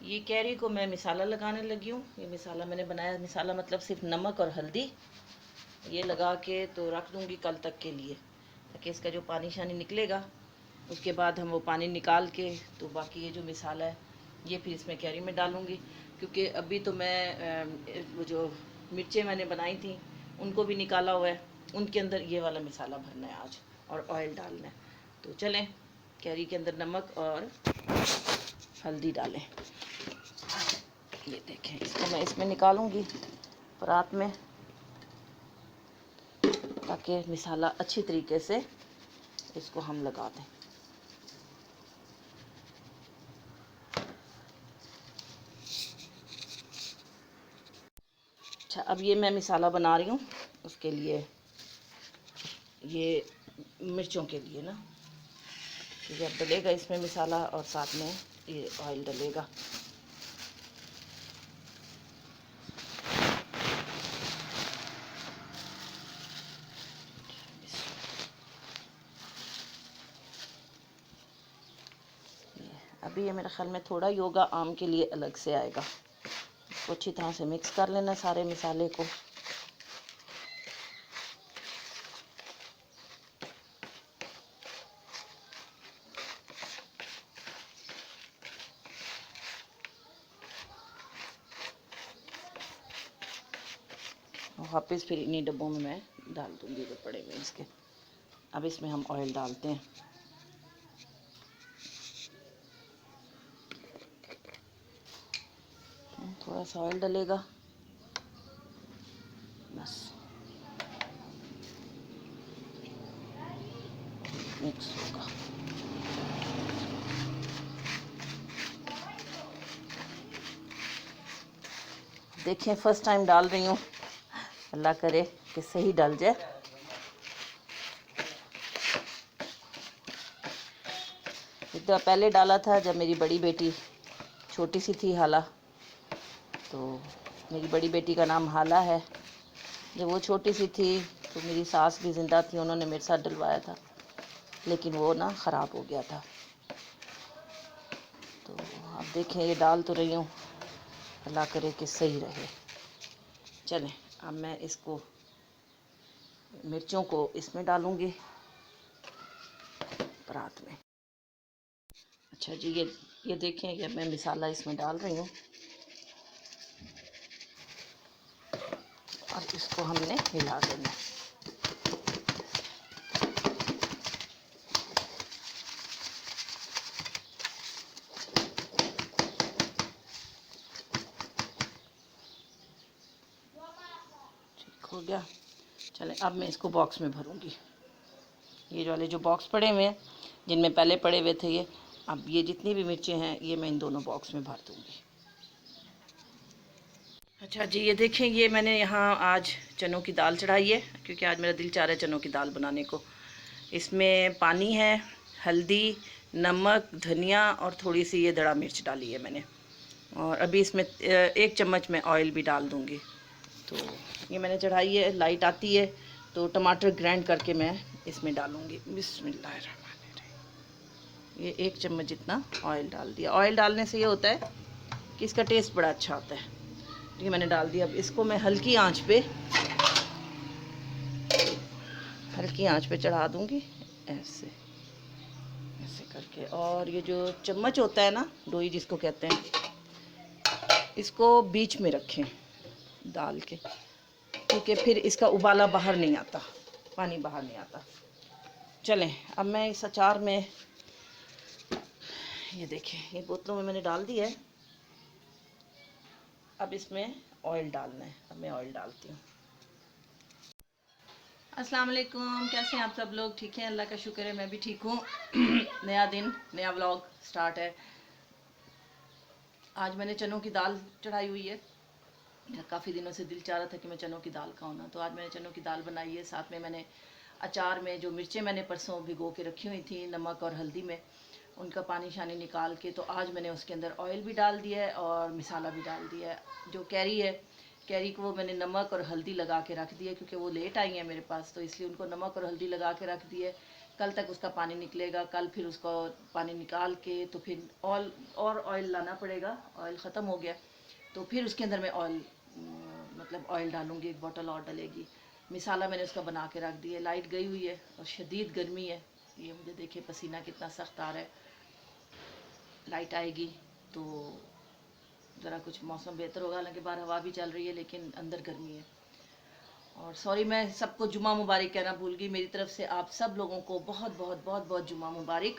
ये कैरी को मैं मिसाला लगाने लगी हूँ। ये मिसाला मैंने बनाया, मिसाला मतलब सिर्फ नमक और हल्दी ये लगा के तो रख दूँगी कल तक के लिए, ताकि इसका जो पानी शानी निकलेगा उसके बाद हम वो पानी निकाल के तो बाकी ये जो मिसाला है ये फिर इसमें कैरी में डालूँगी। क्योंकि अभी तो मैं वो जो मिर्चें मैंने बनाई थी उनको भी निकाला हुआ है, उनके अंदर ये वाला मिसाला भरना है आज और ऑयल डालना है। तो चलें कैरी के अंदर नमक और हल्दी डालें। ये देखें, इसको मैं इसमें निकालूंगी परात में, ताकि मिसाला अच्छी तरीके से इसको हम लगा दें। अच्छा, अब ये मैं मिसाला बना रही हूँ उसके लिए, ये मिर्चों के लिए ना, ये अब डलेगा इसमें मिसाला और साथ में ये ऑयल डलेगा। अभी ये मेरे ख्याल में थोड़ा ही होगा, आम के लिए अलग से आएगा। इसको अच्छी तरह से मिक्स कर लेना सारे मिसाले को। वापस फिर इन्हीं डब्बों में मैं डाल दूँगी जो पड़े हुए इसके। अब इसमें हम ऑयल डालते हैं। थोड़ा सा ऑयल डलेगा बस, मिक्स होगा। देखें, फर्स्ट टाइम डाल रही हूँ, अल्लाह करे कि सही डल जाए। एक तो पहले डाला था जब मेरी बड़ी बेटी छोटी सी थी, हाला, तो मेरी बड़ी बेटी का नाम हाला है। जब वो छोटी सी थी तो मेरी सास भी ज़िंदा थी, उन्होंने मेरे साथ डलवाया था, लेकिन वो ना ख़राब हो गया था। तो अब देखें, ये डाल तो रही हूँ, अल्लाह करे कि सही रहे। चलें, अब मैं इसको मिर्चों को इसमें डालूँगी परात में। अच्छा जी, ये देखें, ये मैं मिसाला इसमें डाल रही हूँ और इसको हमने हिला देना है। ठीक हो गया। चलें, अब मैं इसको बॉक्स में भरूँगी। ये वाले जो बॉक्स पड़े हुए हैं, जिनमें पहले पड़े हुए थे ये, अब ये जितनी भी मिर्चें हैं ये मैं इन दोनों बॉक्स में भर दूँगी। अच्छा जी, ये देखें, ये मैंने यहाँ आज चनों की दाल चढ़ाई है, क्योंकि आज मेरा दिल चाह रहा है चनों की दाल बनाने को। इसमें पानी है, हल्दी, नमक, धनिया और थोड़ी सी ये दड़ा मिर्च डाली है मैंने, और अभी इसमें 1 चम्मच मैं ऑयल भी डाल दूँगी। तो ये मैंने चढ़ाई है, लाइट आती है तो टमाटर ग्राइंड करके मैं इसमें डालूँगी। बिस्मिल्लाहिर्रहमानिर्रहीम। ये 1 चम्मच जितना ऑयल डाल दिया। ऑयल डालने से ये होता है कि इसका टेस्ट बड़ा अच्छा आता है। ये मैंने डाल दिया। अब इसको मैं हल्की आंच पे चढ़ा दूँगी, ऐसे ऐसे करके। और ये जो चम्मच होता है ना, डोई जिसको कहते हैं, इसको बीच में रखें डाल के, क्योंकि फिर इसका उबाला बाहर नहीं आता, पानी बाहर नहीं आता। चलें, अब मैं इस अचार में, ये देखें, ये बोतलों में मैंने डाल दिया है। अब इसमें ऑयल डालना है। अब मैं ऑयल डालती हूँ। अस्सलाम वालेकुम, कैसे हैं आप सब लोग? ठीक है, अल्लाह का शुक्र है, मैं भी ठीक हूँ। नया दिन, नया व्लॉग स्टार्ट है। आज मैंने चनों की दाल चढ़ाई हुई है। काफ़ी दिनों से दिल चाह रहा था कि मैं चनों की दाल खाऊँ ना, तो आज मैंने चनों की दाल बनाई है। साथ में मैंने अचार में जो मिर्चें मैंने परसों भिगो के रखी हुई थी नमक और हल्दी में, उनका पानी शानी निकाल के, तो आज मैंने उसके अंदर ऑयल भी डाल दिया है और मिसाला भी डाल दिया है। जो कैरी है, कैरी को वो मैंने नमक और हल्दी लगा के रख दिया, क्योंकि वो लेट आई हैं मेरे पास, तो इसलिए उनको नमक और हल्दी लगा के रख दिए। कल तक उसका पानी निकलेगा। कल फिर उसको पानी निकाल के तो फिर ऑयल लाना पड़ेगा। ऑयल ख़त्म हो गया तो फिर उसके अंदर मैं मतलब ऑयल डालूँगी, एक बोतल और डलेगी। मिसाला मैंने उसका बना के रख दी है। लाइट गई हुई है और शदीद गर्मी है। ये मुझे देखिए पसीना कितना सख्त आ रहा है। लाइट आएगी तो ज़रा कुछ मौसम बेहतर होगा, हालांकि बाहर हवा भी चल रही है लेकिन अंदर गर्मी है। और सॉरी, मैं सबको जुमा मुबारक कहना भूल गई। मेरी तरफ से आप सब लोगों को बहुत बहुत बहुत बहुत जुमा मुबारक।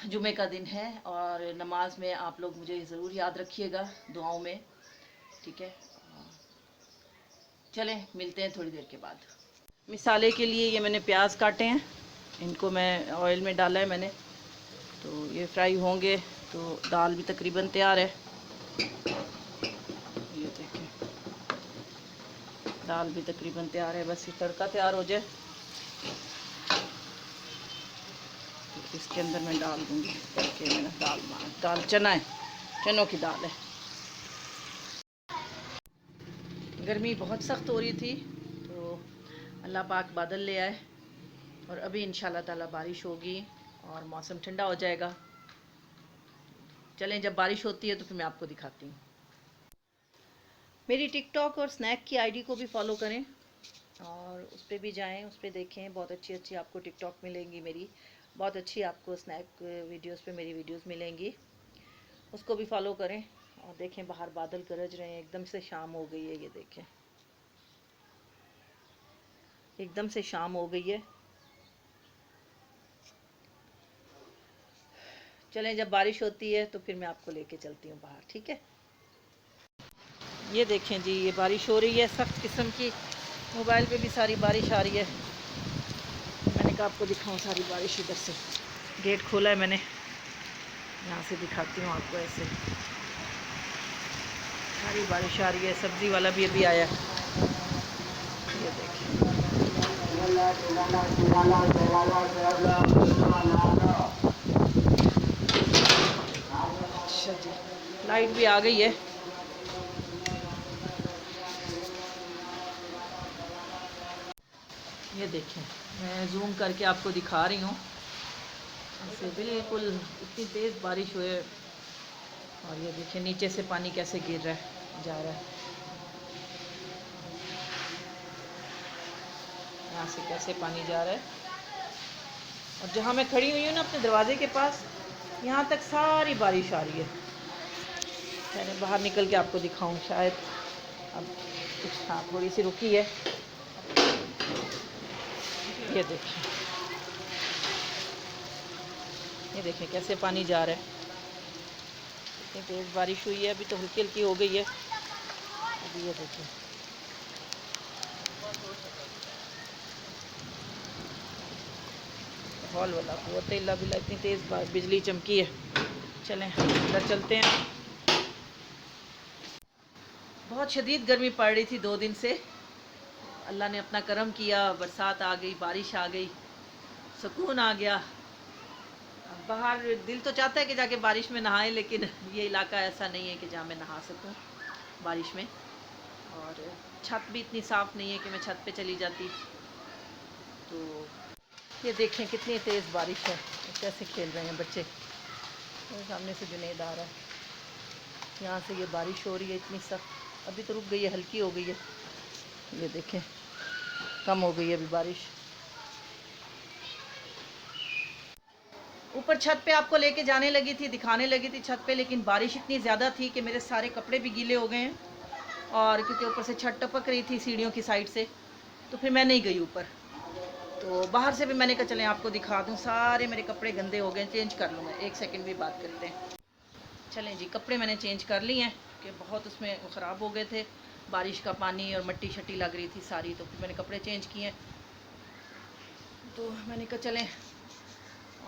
जुमे का दिन है और नमाज में आप लोग मुझे ज़रूर याद रखिएगा दुआओं में, ठीक है। चलें मिलते हैं थोड़ी देर के बाद। मिसाले के लिए ये मैंने प्याज काटे हैं, इनको मैं ऑयल में डाला है मैंने, तो ये फ्राई होंगे तो दाल भी तकरीबन तैयार है। ये देखें दाल भी तकरीबन तैयार है, बस ये तड़का तैयार हो जाए तो इसके अंदर मैं डाल दूँगी तड़के में। दाल चना है, चनों की दाल है। गर्मी बहुत सख्त हो रही थी तो अल्लाह पाक बादल ले आए और अभी इंशाल्लाह ताला बारिश होगी और मौसम ठंडा हो जाएगा। चलें जब बारिश होती है तो फिर मैं आपको दिखाती हूँ। मेरी टिकटॉक और स्नैक की आईडी को भी फॉलो करें और उस पर भी जाएं, उस पर देखें। बहुत अच्छी अच्छी आपको टिकटॉक मिलेंगी मेरी, बहुत अच्छी आपको स्नैक वीडियोस पे मेरी वीडियोस मिलेंगी। उसको भी फॉलो करें और देखें बाहर बादल गरज रहे हैं। एकदम से शाम हो गई है, ये देखें एकदम से शाम हो गई है। चलें जब बारिश होती है तो फिर मैं आपको लेके चलती हूँ बाहर, ठीक है। ये देखें जी, ये बारिश हो रही है सख्त किस्म की। मोबाइल पे भी सारी बारिश आ रही है। मैंने कहा आपको दिखाऊं सारी बारिश। इधर से गेट खोला है मैंने, यहाँ से दिखाती हूँ आपको। ऐसे सारी बारिश आ रही है। सब्ज़ी वाला भी अभी आया। ये देखें अच्छा जी, लाइट भी आ गई है। ये देखें मैं जूम करके आपको दिखा रही हूँ। ऐसे बिल्कुल इतनी तेज़ बारिश हुए और ये देखिए नीचे से पानी कैसे गिर रहा है, जा रहा है। यहाँ से कैसे पानी जा रहा है। और जहाँ मैं खड़ी हुई हूँ ना अपने दरवाजे के पास, यहाँ तक सारी बारिश आ रही है। मैंने बाहर निकल के आपको दिखाऊं शायद अब कुछ। हाँ थोड़ी सी रुकी है। ये देखिए, ये देखें कैसे पानी जा रहा है। इतनी तेज़ बारिश हुई है, अभी तो हल्की हल्की हो गई है। अभी ये देखिए हॉल वाला कुव्वत इल्ला बिल्ला, इतनी तेज़ बिजली चमकी है। चलें अंदर चलते हैं। बहुत शदीद गर्मी पड़ रही थी 2 दिन से। अल्लाह ने अपना करम किया, बरसात आ गई, बारिश आ गई, सुकून आ गया। बाहर दिल तो चाहता है कि जाके बारिश में नहाएं, लेकिन ये इलाका ऐसा नहीं है कि जहाँ मैं नहा सकूं बारिश में। और छत भी इतनी साफ़ नहीं है कि मैं छत पे चली जाती। तो ये देखें कितनी तेज़ बारिश है, कैसे खेल रहे हैं बच्चे। और सामने से जुनैद आ रहा है, यहाँ से ये बारिश हो रही है इतनी सख्त। अभी तो रुक गई है, हल्की हो गई है। ये देखें कम हो गई है अभी बारिश। ऊपर छत पे आपको लेके जाने लगी थी, दिखाने लगी थी छत पे, लेकिन बारिश इतनी ज़्यादा थी कि मेरे सारे कपड़े भी गीले हो गए हैं। और क्योंकि ऊपर से छत टपक रही थी सीढ़ियों की साइड से, तो फिर मैं नहीं गई ऊपर। तो बाहर से भी मैंने कहा चलें आपको दिखा दूँ। सारे मेरे कपड़े गंदे हो गए, चेंज कर लूँ मैं। 1 सेकंड भी बात करते हैं। चलें जी, कपड़े मैंने चेंज कर लिए हैं कि बहुत उसमें ख़राब हो गए थे। बारिश का पानी और मट्टी शट्टी लग रही थी सारी, तो फिर मैंने कपड़े चेंज किए। तो मैंने कहा चलें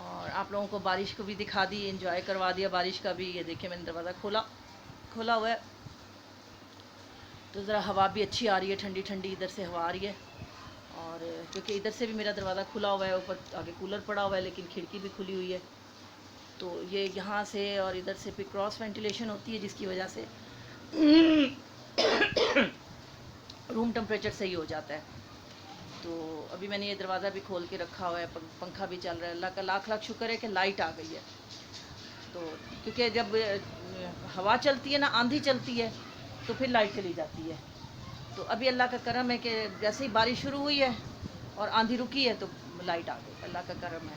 और आप लोगों को बारिश को भी दिखा दी, एंजॉय करवा दिया बारिश का भी। ये देखिए मैंने दरवाज़ा खोला हुआ है तो ज़रा हवा भी अच्छी आ रही है, ठंडी ठंडी इधर से हवा आ रही है। और क्योंकि इधर से भी मेरा दरवाज़ा खुला हुआ है, ऊपर आगे कूलर पड़ा हुआ है लेकिन खिड़की भी खुली हुई है, तो ये यहाँ से और इधर से भी क्रॉस वेंटिलेशन होती है, जिसकी वजह से रूम टेम्परेचर सही हो जाता है। तो अभी मैंने ये दरवाज़ा भी खोल के रखा हुआ है, पंखा भी चल रहा है। अल्लाह का लाख लाख शुक्र है कि लाइट आ गई है। तो क्योंकि जब हवा चलती है ना, आंधी चलती है, तो फिर लाइट चली जाती है। तो अभी अल्लाह का करम है कि जैसे ही बारिश शुरू हुई है और आंधी रुकी है तो लाइट आ गई। अल्लाह का करम है।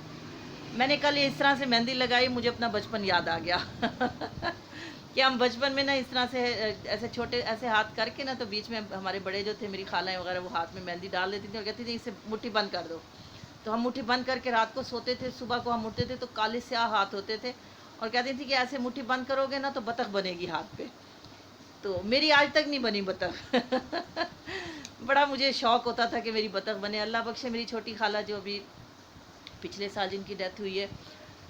मैंने कल इस तरह से मेहंदी लगाई, मुझे अपना बचपन याद आ गया कि हम बचपन में ना इस तरह से ऐसे छोटे ऐसे हाथ करके ना, तो बीच में हमारे बड़े जो थे, मेरी खालाएं वगैरह, वो हाथ में मेहंदी डाल देती थी और कहती थी इसे मुट्ठी बंद कर दो। तो हम मुट्ठी बंद करके रात को सोते थे, सुबह को हम उठते थे तो काले स्याह हाथ होते थे और कहती थी कि ऐसे मुट्ठी बंद करोगे ना तो बतख बनेगी हाथ पे। तो मेरी आज तक नहीं बनी बतख बड़ा मुझे शौक़ होता था कि मेरी बतख बने। अल्लाह बख्शे मेरी छोटी खाला जो अभी पिछले साल जिनकी डेथ हुई है,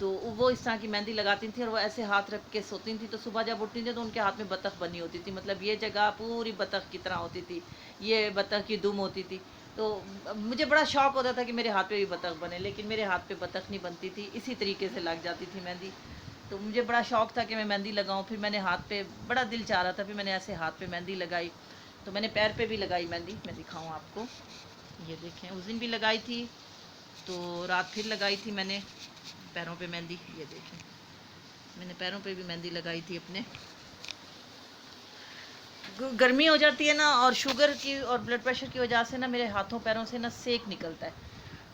तो वो इस तरह की मेहंदी लगाती थी और वो ऐसे हाथ रख के सोती थी, तो सुबह जब उठती थी तो उनके हाथ में बतख बनी होती थी। मतलब ये जगह पूरी बतख की तरह होती थी, ये बतख की दुम होती थी। तो मुझे बड़ा शौक़ होता था कि मेरे हाथ पे भी बतख बने, लेकिन मेरे हाथ पे बतख नहीं बनती थी, इसी तरीके से लग जाती थी मेहंदी। तो मुझे बड़ा शौक़ था कि मैं मेहंदी लगाऊँ। फिर मैंने हाथ पे, बड़ा दिल चाह रहा था, फिर मैंने ऐसे हाथ पे मेहंदी लगाई। तो मैंने पैर पे भी लगाई मेहंदी, मैं दिखाऊँ आपको। ये देखें, उस दिन भी लगाई थी, तो रात फिर लगाई थी मैंने पैरों पे मेहंदी। ये देखें, मैंने पैरों पे भी मेहंदी लगाई थी अपने। गर्मी हो जाती है ना, और शुगर की और ब्लड प्रेशर की वजह से ना मेरे हाथों पैरों से ना सेक निकलता है,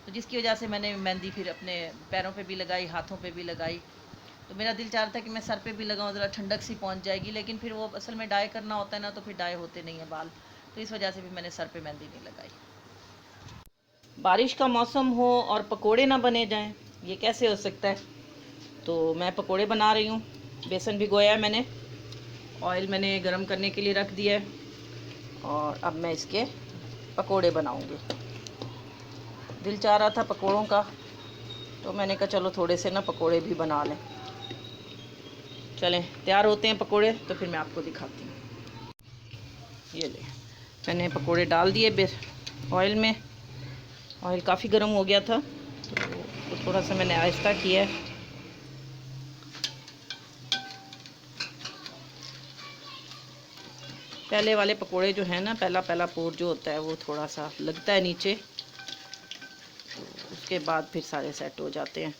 तो जिसकी वजह से मैंने मेहंदी फिर अपने पैरों पे भी लगाई, हाथों पे भी लगाई। तो मेरा दिल चाह रहा था कि मैं सर पे भी लगाऊं, ज़रा ठंडक सी पहुंच जाएगी, लेकिन फिर वो असल में डाई करना होता है ना, तो फिर डाई होते नहीं है बाल, तो इस वजह से भी मैंने सर पे मेहंदी नहीं लगाई। बारिश का मौसम हो और पकोड़े ना बने जाएं, ये कैसे हो सकता है? तो मैं पकोड़े बना रही हूँ। बेसन भिगोया है मैंने, ऑयल मैंने गरम करने के लिए रख दिया है, और अब मैं इसके पकोड़े बनाऊँगी। दिल चाह रहा था पकोड़ों का, तो मैंने कहा चलो थोड़े से ना पकोड़े भी बना लें। चलें, तैयार होते हैं पकोड़े तो फिर मैं आपको दिखाती हूँ। ये ले, मैंने पकोड़े डाल दिए ऑयल में। ऑयल काफ़ी गर्म हो गया था, तो थोड़ा सा मैंने आहिस्ता किया है। पहले वाले पकोड़े जो हैं ना, पहला पोर जो होता है वो थोड़ा सा लगता है नीचे, तो उसके बाद फिर सारे सेट हो जाते हैं।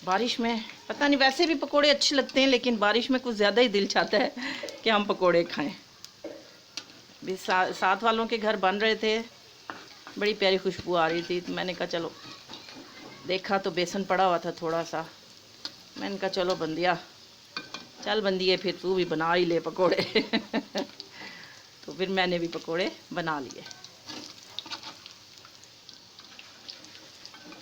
बारिश में पता नहीं, वैसे भी पकोड़े अच्छे लगते हैं, लेकिन बारिश में कुछ ज़्यादा ही दिल चाहता है कि हम पकोड़े खाएं। भी साथ वालों के घर बन रहे थे, बड़ी प्यारी खुशबू आ रही थी, तो मैंने कहा चलो, देखा तो बेसन पड़ा हुआ था थोड़ा सा, मैंने कहा चलो बंदिया, चल बंदिए फिर तू भी बना ही ले पकोड़े तो फिर मैंने भी पकोड़े बना लिए।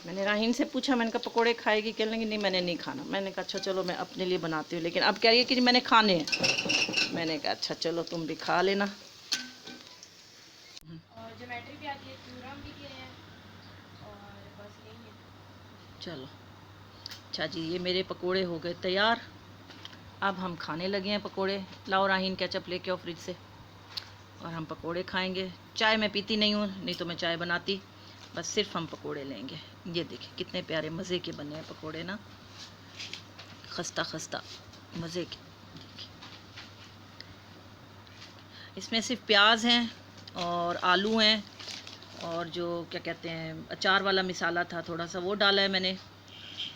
मैंने राहीन से पूछा, मैंने कहा पकोड़े खाएगी? कहने लगी नहीं मैंने नहीं खाना। मैंने कहा अच्छा चलो मैं अपने लिए बनाती हूँ, लेकिन अब कह रही है कि मैंने खाने हैं। मैंने कहा अच्छा चलो तुम भी खा लेना। और ज्योमेट्री भी आती है, थ्योरम भी किए हैं, और बस यही है। चलो अच्छा जी, ये मेरे पकोड़े हो गए तैयार। अब हम खाने लगे हैं पकोड़े। लाओ राहीन केचप लेके आओ फ्रिज से, और हम पकोड़े खाएंगे। चाय मैं पीती नहीं हूँ, नहीं तो मैं चाय बनाती, बस सिर्फ हम पकोड़े लेंगे। ये देखिए कितने प्यारे मज़े के बने हैं पकोड़े ना, खस्ता खस्ता मज़े के। इसमें सिर्फ प्याज हैं और आलू हैं, और जो क्या कहते हैं अचार वाला मिसाला था थोड़ा सा, वो डाला है मैंने,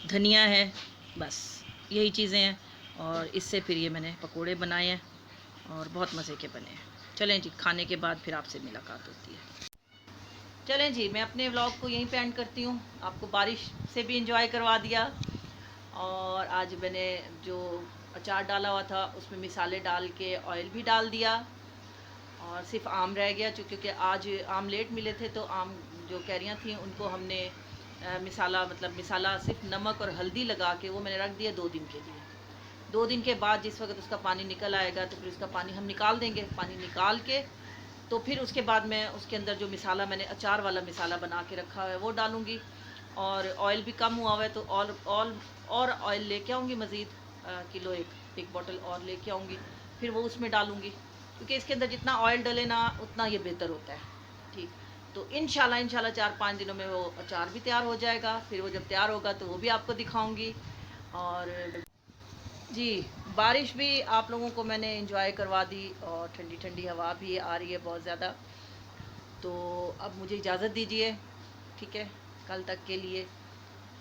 धनिया है, बस यही चीज़ें हैं। और इससे फिर ये मैंने पकोड़े बनाए हैं और बहुत मज़े के बने हैं। चलें जी, खाने के बाद फिर आपसे मुलाकात होती है। चलें जी, मैं अपने व्लॉग को यहीं पे एंड करती हूँ। आपको बारिश से भी इंजॉय करवा दिया, और आज मैंने जो अचार डाला हुआ था उसमें मिसाले डाल के ऑयल भी डाल दिया, और सिर्फ आम रह गया क्योंकि आज आम लेट मिले थे, तो आम जो कैरियाँ थी उनको हमने मिसाला सिर्फ नमक और हल्दी लगा के वो मैंने रख दिया 2 दिन के लिए। 2 दिन के बाद जिस वक्त उसका पानी निकल आएगा तो फिर उसका पानी हम निकाल देंगे। पानी निकाल के तो फिर उसके बाद मैं उसके अंदर जो मिसाला मैंने अचार वाला मिसाला बना के रखा है वो डालूँगी। और ऑयल भी कम हुआ हुआ है, तो और ऑयल लेके आऊँगी मज़ीद, किलो एक बॉटल और लेके आऊँगी, फिर वो उसमें डालूँगी, क्योंकि इसके अंदर जितना ऑयल डले ना उतना ये बेहतर होता है। ठीक, तो इंशाल्लाह 4-5 दिनों में वो अचार भी तैयार हो जाएगा। फिर वो जब तैयार होगा तो वो भी आपको दिखाऊंगी। और जी, बारिश भी आप लोगों को मैंने एंजॉय करवा दी और ठंडी ठंडी हवा भी आ रही है बहुत ज़्यादा। तो अब मुझे इजाज़त दीजिए, ठीक है, कल तक के लिए।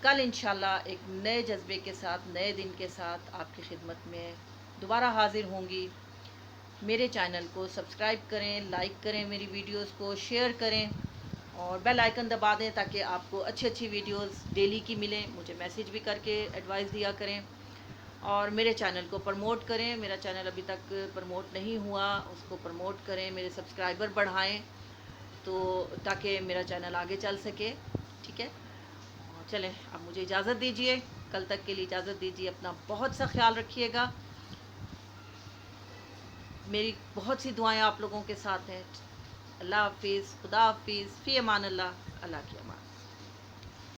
कल इंशाल्लाह एक नए जज्बे के साथ, नए दिन के साथ आपकी खिदमत में दोबारा हाज़िर होंगी। मेरे चैनल को सब्सक्राइब करें, लाइक करें, मेरी वीडियोस को शेयर करें और बेल आइकन दबा दें ताकि आपको अच्छी अच्छी वीडियोस डेली की मिलें। मुझे मैसेज भी करके एडवाइस दिया करें और मेरे चैनल को प्रमोट करें। मेरा चैनल अभी तक प्रमोट नहीं हुआ, उसको प्रमोट करें, मेरे सब्सक्राइबर बढ़ाएं तो ताकि मेरा चैनल आगे चल सके, ठीक है। चलें, अब मुझे इजाज़त दीजिए, कल तक के लिए इजाज़त दीजिए। अपना बहुत सा ख्याल रखिएगा। मेरी बहुत सी दुआएं आप लोगों के साथ हैं। अल्लाह हाफिज़, खुदा हाफिज़, फ़ी अमान अल्लाह, अल्लाह की